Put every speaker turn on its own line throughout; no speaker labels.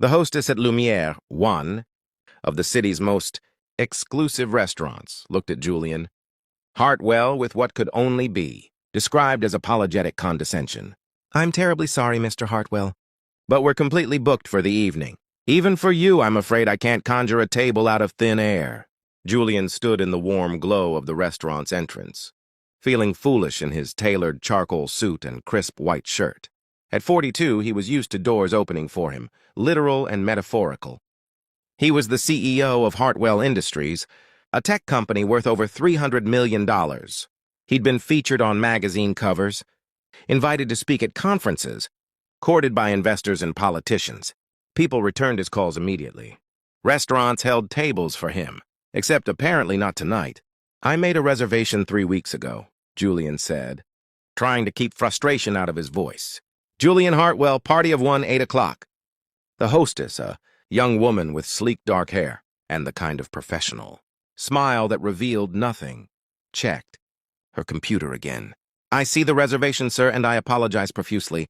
The hostess at Lumiere, one of the city's most exclusive restaurants, looked at Julian. Hartwell with what could only be described as apologetic condescension. "I'm terribly sorry, Mr. Hartwell, but we're completely booked for the evening. Even for you, I'm afraid I can't conjure a table out of thin air." Julian stood in the warm glow of the restaurant's entrance, feeling foolish in his tailored charcoal suit and crisp white shirt. At 42, he was used to doors opening for him, literal and metaphorical. He was the CEO of Hartwell Industries, a tech company worth over $300 million. He'd been featured on magazine covers, invited to speak at conferences, courted by investors and politicians. People returned his calls immediately. Restaurants held tables for him, except apparently not tonight. "I made a reservation 3 weeks ago," Julian said, trying to keep frustration out of his voice. "Julian Hartwell, party of one, 8 o'clock. The hostess, a young woman with sleek dark hair and the kind of professional smile that revealed nothing, checked her computer again. "I see the reservation, sir, and I apologize profusely.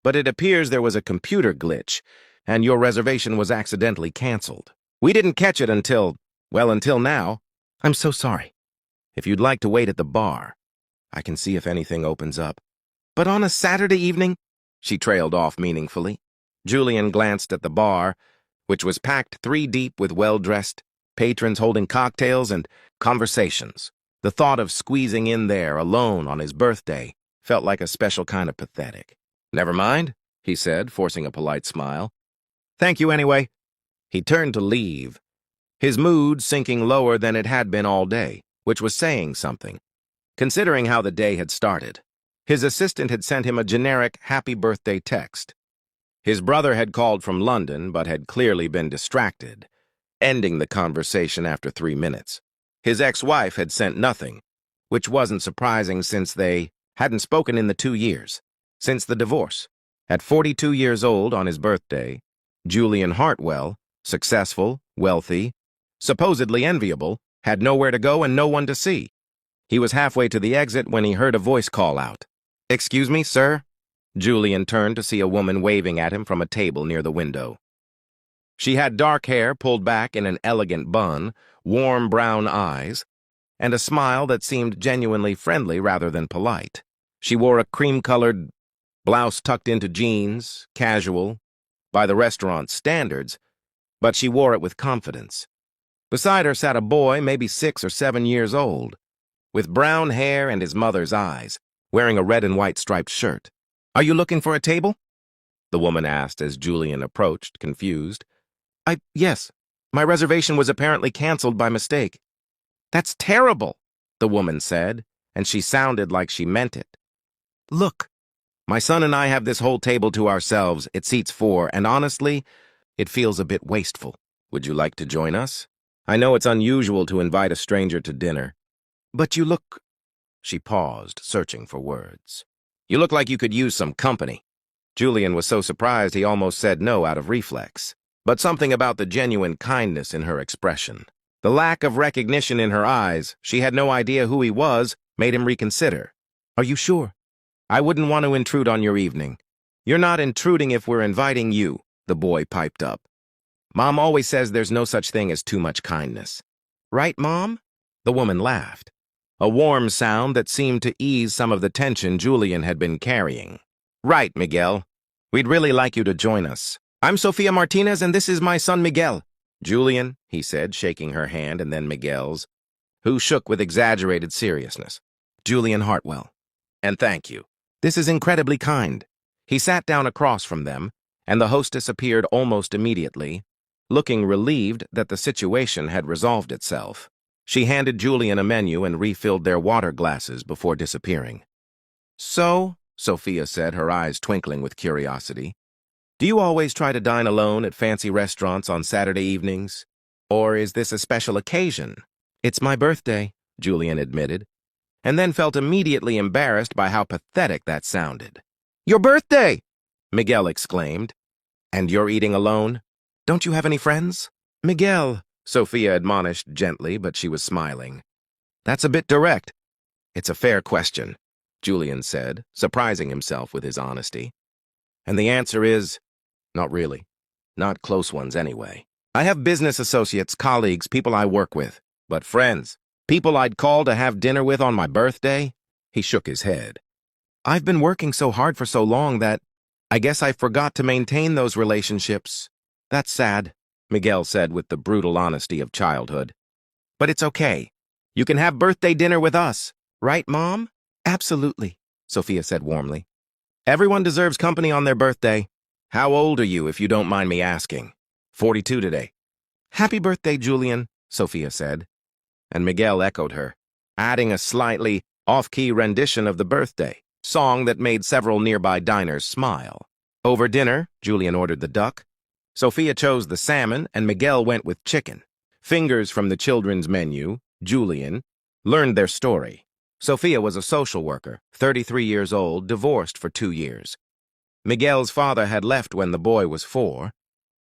But it appears there was a computer glitch, and your reservation was accidentally canceled. We didn't catch it until now. I'm so sorry. If you'd like to wait at the bar, I can see if anything opens up." "But on a Saturday evening?" She trailed off meaningfully. Julian glanced at the bar, which was packed 3 deep with well-dressed patrons holding cocktails and conversations. The thought of squeezing in there alone on his birthday felt like a special kind of pathetic. "Never mind," he said, forcing a polite smile. "Thank you anyway." He turned to leave, his mood sinking lower than it had been all day, which was saying something, considering how the day had started. His assistant had sent him a generic happy birthday text. His brother had called from London, but had clearly been distracted, ending the conversation after 3 minutes. His ex-wife had sent nothing, which wasn't surprising since they hadn't spoken in the 2 years, since the divorce. At 42 years old on his birthday, Julian Hartwell, successful, wealthy, supposedly enviable, had nowhere to go and no one to see. He was halfway to the exit when he heard a voice call out. "Excuse me, sir?" Julian turned to see a woman waving at him from a table near the window. She had dark hair pulled back in an elegant bun, warm brown eyes, and a smile that seemed genuinely friendly rather than polite. She wore a cream-colored blouse tucked into jeans, casual, by the restaurant's standards, but she wore it with confidence. Beside her sat a boy, maybe 6 or 7 years old, with brown hair and his mother's eyes, wearing a red and white striped shirt. "Are you looking for a table?" the woman asked as Julian approached, confused. Yes. My reservation was apparently canceled by mistake." "That's terrible," the woman said, and she sounded like she meant it. "Look, my son and I have this whole table to ourselves. It seats 4, and honestly, it feels a bit wasteful. Would you like to join us? I know it's unusual to invite a stranger to dinner, but you look—" She paused, searching for words. "You look like you could use some company." Julian was so surprised he almost said no out of reflex. But something about the genuine kindness in her expression, the lack of recognition in her eyes, she had no idea who he was, made him reconsider. "Are you sure? I wouldn't want to intrude on your evening." "You're not intruding if we're inviting you," the boy piped up. "Mom always says there's no such thing as too much kindness." "Right, Mom?" The woman laughed, a warm sound that seemed to ease some of the tension Julian had been carrying. "Right, Miguel. We'd really like you to join us. I'm Sofia Martinez, and this is my son Miguel." "Julian," he said, shaking her hand and then Miguel's, who shook with exaggerated seriousness. "Julian Hartwell. And thank you. This is incredibly kind." He sat down across from them, and the hostess appeared almost immediately, looking relieved that the situation had resolved itself. She handed Julian a menu and refilled their water glasses before disappearing. "So," Sophia said, her eyes twinkling with curiosity, "do you always try to dine alone at fancy restaurants on Saturday evenings? Or is this a special occasion?" "It's my birthday," Julian admitted, and then felt immediately embarrassed by how pathetic that sounded. "Your birthday!" Miguel exclaimed. "And you're eating alone? Don't you have any friends?" "Miguel," Sophia admonished gently, but she was smiling. "That's a bit direct." "It's a fair question," Julian said, surprising himself with his honesty. "And the answer is, not really. Not close ones anyway. I have business associates, colleagues, people I work with. But friends, people I'd call to have dinner with on my birthday? He shook his head. I've been working so hard for so long that I guess I forgot to maintain those relationships. That's sad, Miguel said with the brutal honesty of childhood. But it's okay. You can have birthday dinner with us, right, Mom? Absolutely, Sophia said warmly. Everyone deserves company on their birthday. How old are you, if you don't mind me asking? 42 today. Happy birthday, Julian, Sophia said. And Miguel echoed her, adding a slightly off-key rendition of the birthday song that made several nearby diners smile. Over dinner, Julian ordered the duck. Sophia chose the salmon, and Miguel went with chicken. Fingers from the children's menu, Julian learned their story. Sophia was a social worker, 33 years old, divorced for 2 years. Miguel's father had left when the boy was 4,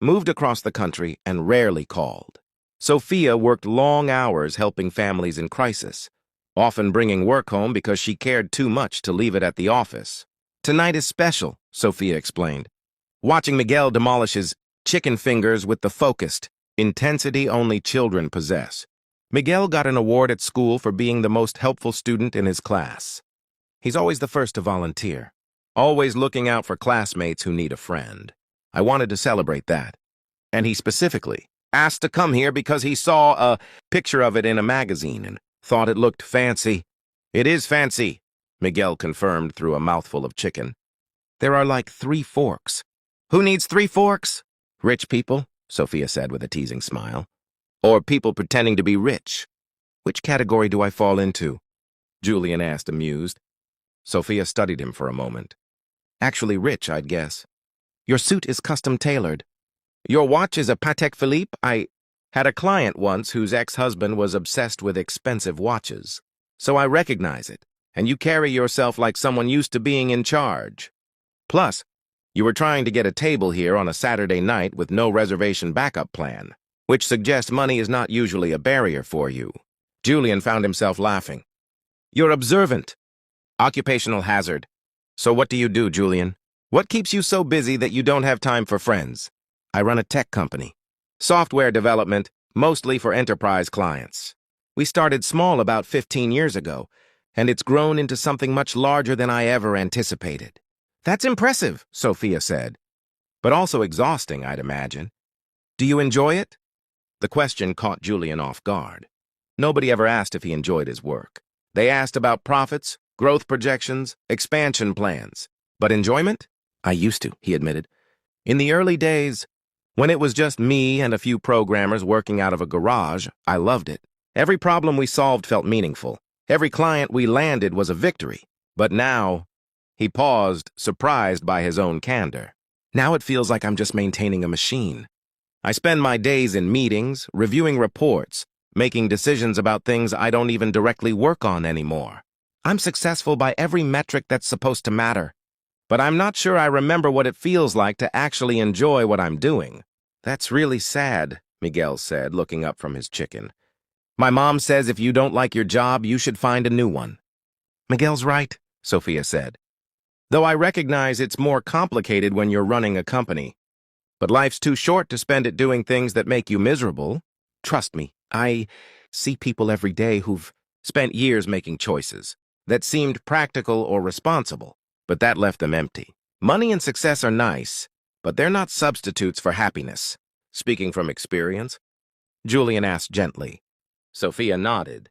moved across the country, and rarely called. Sophia worked long hours helping families in crisis, often bringing work home because she cared too much to leave it at the office. Tonight is special, Sophia explained, watching Miguel demolish his chicken fingers with the focused intensity only children possess. Miguel got an award at school for being the most helpful student in his class. He's always the first to volunteer, always looking out for classmates who need a friend. I wanted to celebrate that. And he specifically asked to come here because he saw a picture of it in a magazine and thought it looked fancy. It is fancy, Miguel confirmed through a mouthful of chicken. There are like 3 forks. Who needs 3 forks? Rich people, Sophia said with a teasing smile. Or people pretending to be rich. Which category do I fall into? Julian asked, amused. Sophia studied him for a moment. Actually rich, I'd guess. Your suit is custom-tailored. Your watch is a Patek Philippe? I had a client once whose ex-husband was obsessed with expensive watches. So I recognize it, and you carry yourself like someone used to being in charge. Plus, you were trying to get a table here on a Saturday night with no reservation backup plan, which suggests money is not usually a barrier for you. Julian found himself laughing. You're observant. Occupational hazard. So what do you do, Julian? What keeps you so busy that you don't have time for friends? I run a tech company. Software development, mostly for enterprise clients. We started small about 15 years ago, and it's grown into something much larger than I ever anticipated. That's impressive, Sophia said. But also exhausting, I'd imagine. Do you enjoy it? The question caught Julian off guard. Nobody ever asked if he enjoyed his work. They asked about profits, growth projections, expansion plans. But enjoyment? I used to, he admitted. In the early days, when it was just me and a few programmers working out of a garage, I loved it. Every problem we solved felt meaningful. Every client we landed was a victory. But now, he paused, surprised by his own candor. Now it feels like I'm just maintaining a machine. I spend my days in meetings, reviewing reports, making decisions about things I don't even directly work on anymore. I'm successful by every metric that's supposed to matter. But I'm not sure I remember what it feels like to actually enjoy what I'm doing. That's really sad, Miguel said, looking up from his chicken. My mom says if you don't like your job, you should find a new one. Miguel's right, Sophia said. Though I recognize it's more complicated when you're running a company. But life's too short to spend it doing things that make you miserable. Trust me, I see people every day who've spent years making choices that seemed practical or responsible, but that left them empty. Money and success are nice, but they're not substitutes for happiness. Speaking from experience, Julian asked gently. Sophia nodded.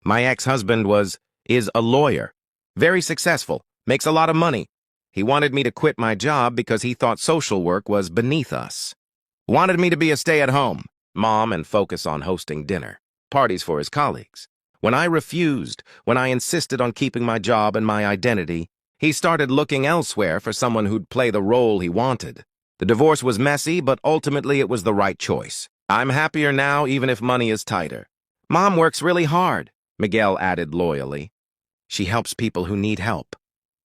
My ex-husband is a lawyer, very successful, makes a lot of money. He wanted me to quit my job because he thought social work was beneath us. Wanted me to be a stay-at-home mom and focus on hosting dinner, parties for his colleagues. When I refused, when I insisted on keeping my job and my identity, he started looking elsewhere for someone who'd play the role he wanted. The divorce was messy, but ultimately it was the right choice. I'm happier now, even if money is tighter. Mom works really hard, Miguel added loyally. She helps people who need help.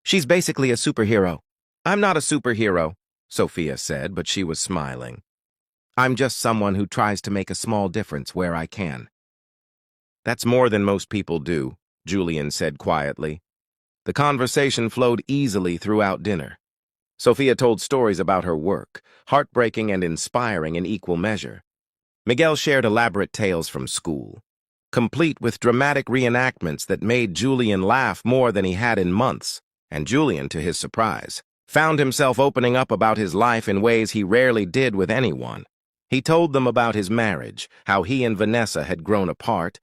She's basically a superhero. I'm not a superhero, Sophia said, but she was smiling. I'm just someone who tries to make a small difference where I can. That's more than most people do, Julian said quietly. The conversation flowed easily throughout dinner. Sophia told stories about her work, heartbreaking and inspiring in equal measure. Miguel shared elaborate tales from school, complete with dramatic reenactments that made Julian laugh more than he had in months, and Julian, to his surprise, found himself opening up about his life in ways he rarely did with anyone. He told them about his marriage, how he and Vanessa had grown apart,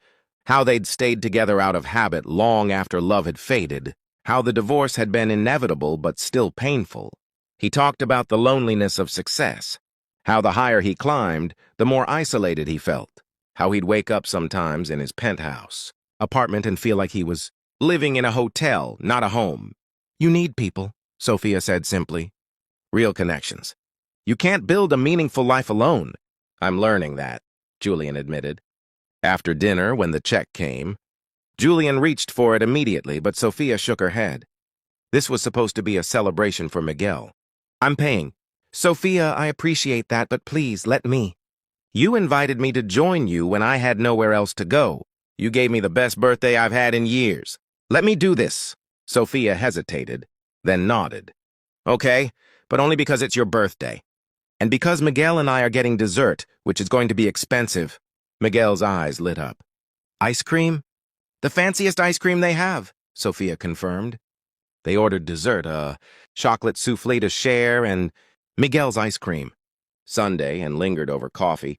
how they'd stayed together out of habit long after love had faded, how the divorce had been inevitable but still painful. He talked about the loneliness of success, how the higher he climbed, the more isolated he felt, how he'd wake up sometimes in his penthouse apartment and feel like he was living in a hotel, not a home. "You need people," Sophia said simply. "Real connections. You can't build a meaningful life alone." "I'm learning that," Julian admitted. After dinner, when the check came, Julian reached for it immediately, but Sophia shook her head. This was supposed to be a celebration for Miguel. "I'm paying." "Sophia, I appreciate that, but please, let me." "You invited me to join you when I had nowhere else to go. You gave me the best birthday I've had in years. Let me do this." Sophia hesitated, then nodded. "Okay, but only because it's your birthday. And because Miguel and I are getting dessert, which is going to be expensive." Miguel's eyes lit up. "Ice cream?" "The fanciest ice cream they have," Sophia confirmed. They ordered dessert, a chocolate soufflé to share, and Miguel's ice cream. Sunday, and lingered over coffee.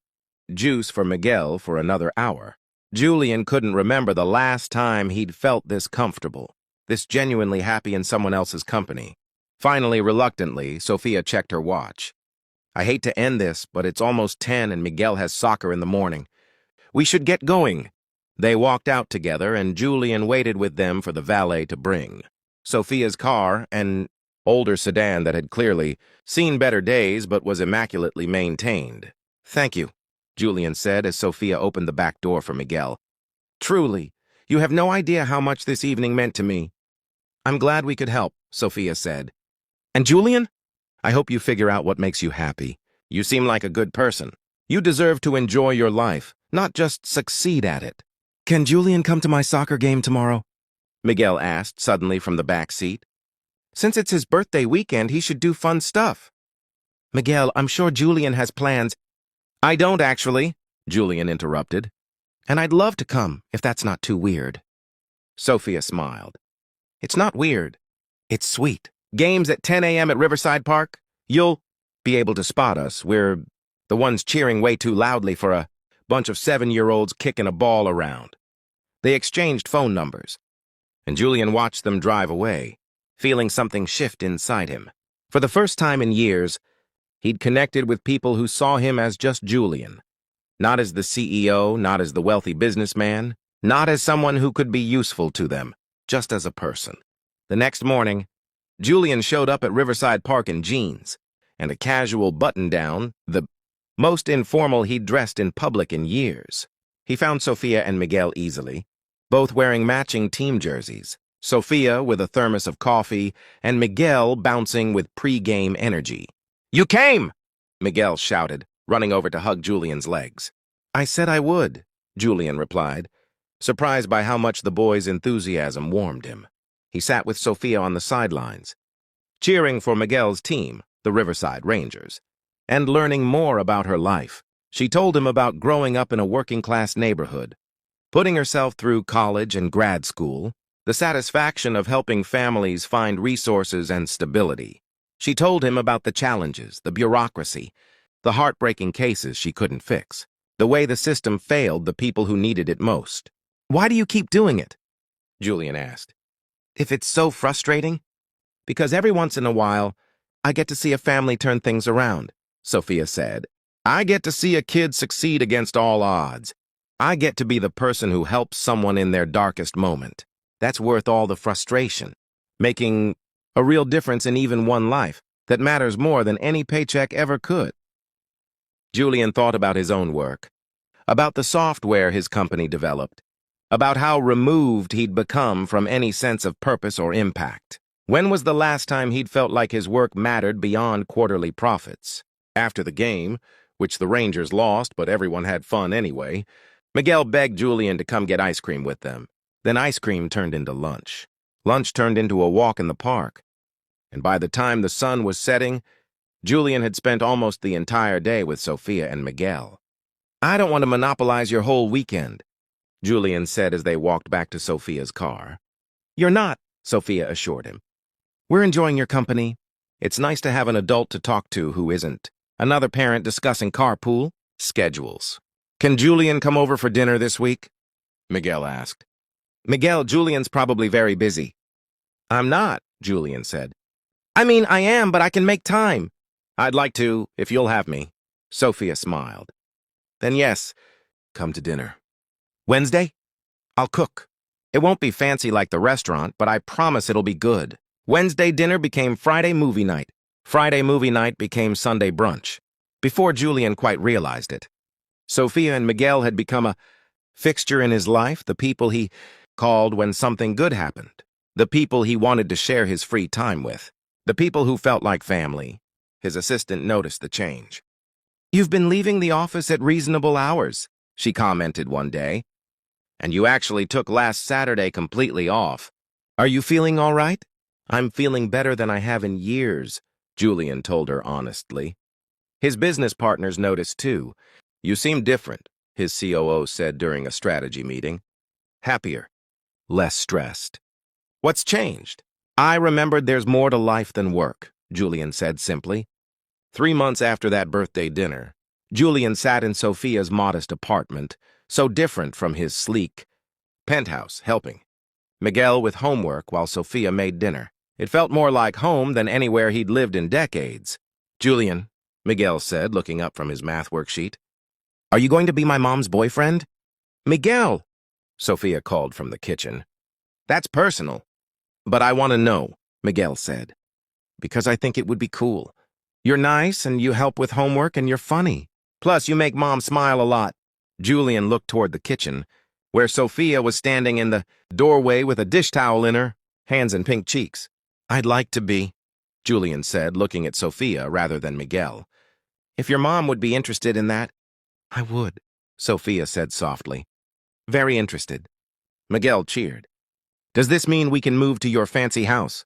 Juice for Miguel for another hour. Julian couldn't remember the last time he'd felt this comfortable, this genuinely happy in someone else's company. Finally, reluctantly, Sophia checked her watch. "I hate to end this, but it's almost 10 and Miguel has soccer in the morning. We should get going." They walked out together, and Julian waited with them for the valet to bring Sophia's car, an older sedan that had clearly seen better days but was immaculately maintained. "Thank you," Julian said as Sophia opened the back door for Miguel. "Truly, you have no idea how much this evening meant to me." "I'm glad we could help," Sophia said. "And Julian? I hope you figure out what makes you happy. You seem like a good person. You deserve to enjoy your life, not just succeed at it." "Can Julian come to my soccer game tomorrow?" Miguel asked suddenly from the back seat. "Since it's his birthday weekend, he should do fun stuff." "Miguel, I'm sure Julian has plans." "I don't, actually," Julian interrupted. "And I'd love to come, if that's not too weird." Sophia smiled. "It's not weird. It's sweet. Games at 10 a.m. at Riverside Park? You'll be able to spot us. We're the ones cheering way too loudly for a bunch of 7-year-olds kicking a ball around." They exchanged phone numbers, and Julian watched them drive away, feeling something shift inside him. For the first time in years, he'd connected with people who saw him as just Julian. Not as the CEO, not as the wealthy businessman, not as someone who could be useful to them, just as a person. The next morning, Julian showed up at Riverside Park in jeans and a casual button-down, the most informal he'd dressed in public in years. He found Sophia and Miguel easily, both wearing matching team jerseys, Sophia with a thermos of coffee and Miguel bouncing with pre-game energy. "You came!" Miguel shouted, running over to hug Julian's legs. "I said I would," Julian replied, surprised by how much the boy's enthusiasm warmed him. He sat with Sophia on the sidelines, cheering for Miguel's team, the Riverside Rangers, and learning more about her life. She told him about growing up in a working-class neighborhood, putting herself through college and grad school, the satisfaction of helping families find resources and stability. She told him about the challenges, the bureaucracy, the heartbreaking cases she couldn't fix, the way the system failed the people who needed it most. "Why do you keep doing it?" Julian asked. "If it's so frustrating?" "Because every once in a while, I get to see a family turn things around," Sophia said. "I get to see a kid succeed against all odds. I get to be the person who helps someone in their darkest moment. That's worth all the frustration, making a real difference in even one life that matters more than any paycheck ever could." Julian thought about his own work, about the software his company developed, about how removed he'd become from any sense of purpose or impact. When was the last time he'd felt like his work mattered beyond quarterly profits? After the game, which the Rangers lost but everyone had fun anyway, Miguel begged Julian to come get ice cream with them. Then ice cream turned into lunch. Lunch turned into a walk in the park. and by the time the sun was setting, Julian had spent almost the entire day with Sophia and Miguel. "I don't want to monopolize your whole weekend," Julian said as they walked back to Sophia's car. "You're not," Sophia assured him. "We're enjoying your company. It's nice to have an adult to talk to who isn't another parent discussing carpool schedules." "Can Julian come over for dinner this week?" Miguel asked. "Miguel, Julian's probably very busy." "I'm not," Julian said. "I mean, I am, but I can make time." "I'd like to, if you'll have me." Sophia smiled. "Then yes, come to dinner. Wednesday? I'll cook. It won't be fancy like the restaurant, but I promise it'll be good." Wednesday dinner became Friday movie night. Friday movie night became Sunday brunch, before Julian quite realized it. Sophia and Miguel had become a fixture in his life, the people he called when something good happened, the people he wanted to share his free time with, the people who felt like family. His assistant noticed the change. "You've been leaving the office at reasonable hours," she commented one day. "And you actually took last Saturday completely off. Are you feeling all right?" "I'm feeling better than I have in years," Julian told her honestly. His business partners noticed too. "You seem different," his COO said during a strategy meeting. "Happier, less stressed." "What's changed?" "I remembered there's more to life than work," Julian said simply. 3 months after that birthday dinner, Julian sat in Sophia's modest apartment, so different from his sleek penthouse, helping Miguel with homework while Sophia made dinner. It felt more like home than anywhere he'd lived in decades. "Julian," Miguel said, looking up from his math worksheet, "are you going to be my mom's boyfriend?" "Miguel," Sophia called from the kitchen. "That's personal." "But I want to know," Miguel said, "because I think it would be cool. You're nice, and you help with homework, and you're funny. Plus, you make Mom smile a lot." Julian looked toward the kitchen, where Sophia was standing in the doorway with a dish towel in her hands and pink cheeks. "I'd like to be," Julian said, looking at Sophia rather than Miguel. "If your mom would be interested in that." "I would," Sophia said softly. "Very interested." Miguel cheered. "Does this mean we can move to your fancy house?"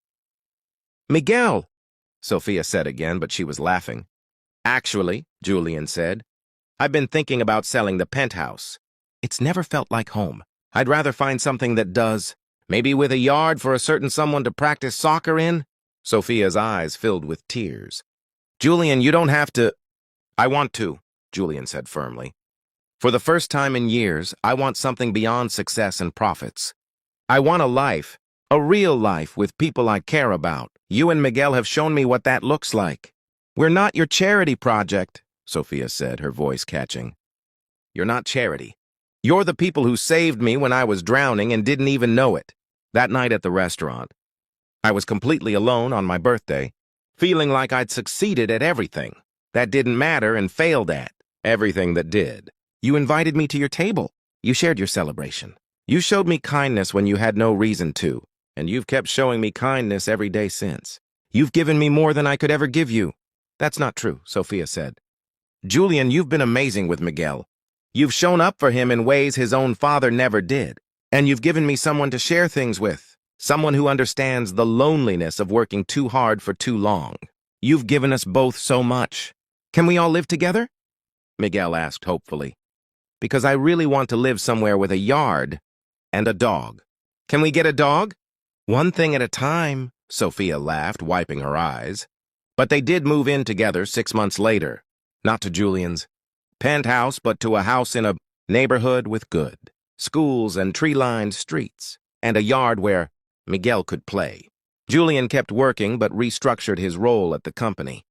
"Miguel," Sophia said again, but she was laughing. "Actually," Julian said, "I've been thinking about selling the penthouse. It's never felt like home. I'd rather find something that does. Maybe with a yard for a certain someone to practice soccer in?" Sophia's eyes filled with tears. "Julian, you don't have to." "I want to," Julian said firmly. "For the first time in years, I want something beyond success and profits. I want a life, a real life with people I care about. You and Miguel have shown me what that looks like." "We're not your charity project," Sophia said, her voice catching. "You're not charity. You're the people who saved me when I was drowning and didn't even know it." That night at the restaurant, I was completely alone on my birthday, feeling like I'd succeeded at everything that didn't matter and failed at everything that did. "You invited me to your table. You shared your celebration. You showed me kindness when you had no reason to, and you've kept showing me kindness every day since. You've given me more than I could ever give you." "That's not true," Sophia said. "Julian, you've been amazing with Miguel. You've shown up for him in ways his own father never did. And you've given me someone to share things with, someone who understands the loneliness of working too hard for too long. You've given us both so much. Can we all live together?" Miguel asked hopefully. "Because I really want to live somewhere with a yard and a dog." "Can we get a dog?" "One thing at a time," Sophia laughed, wiping her eyes. But they did move in together 6 months later, not to Julian's penthouse, but to a house in a neighborhood with good schools and tree-lined streets, and a yard where Miguel could play. Julian kept working but restructured his role at the company,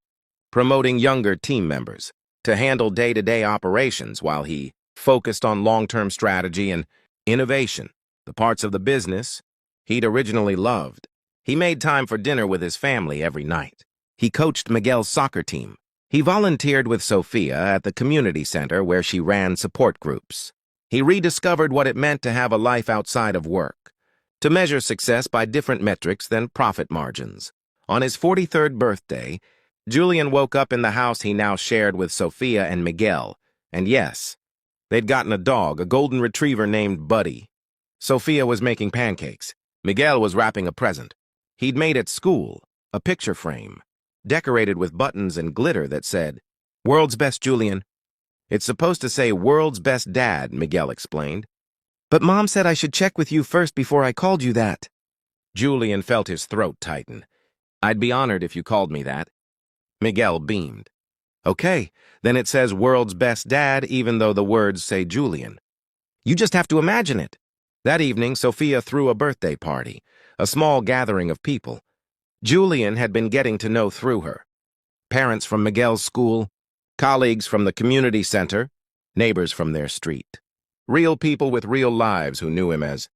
promoting younger team members to handle day-to-day operations while he focused on long-term strategy and innovation, the parts of the business he'd originally loved. He made time for dinner with his family every night. He coached Miguel's soccer team. He volunteered with Sophia at the community center where she ran support groups. He rediscovered what it meant to have a life outside of work, to measure success by different metrics than profit margins. On his 43rd birthday, Julian woke up in the house he now shared with Sophia and Miguel, and yes, they'd gotten a dog, a golden retriever named Buddy. Sophia was making pancakes. Miguel was wrapping a present he'd made at school, a picture frame, decorated with buttons and glitter that said, "World's Best Julian." "It's supposed to say World's Best Dad," Miguel explained. "But Mom said I should check with you first before I called you that." Julian felt his throat tighten. "I'd be honored if you called me that." Miguel beamed. "Okay, then it says World's Best Dad even though the words say Julian. You just have to imagine it." That evening, Sophia threw a birthday party, a small gathering of people. Julian had been getting to know through her. Parents from Miguel's school, colleagues from the community center, neighbors from their street. Real people with real lives who knew him as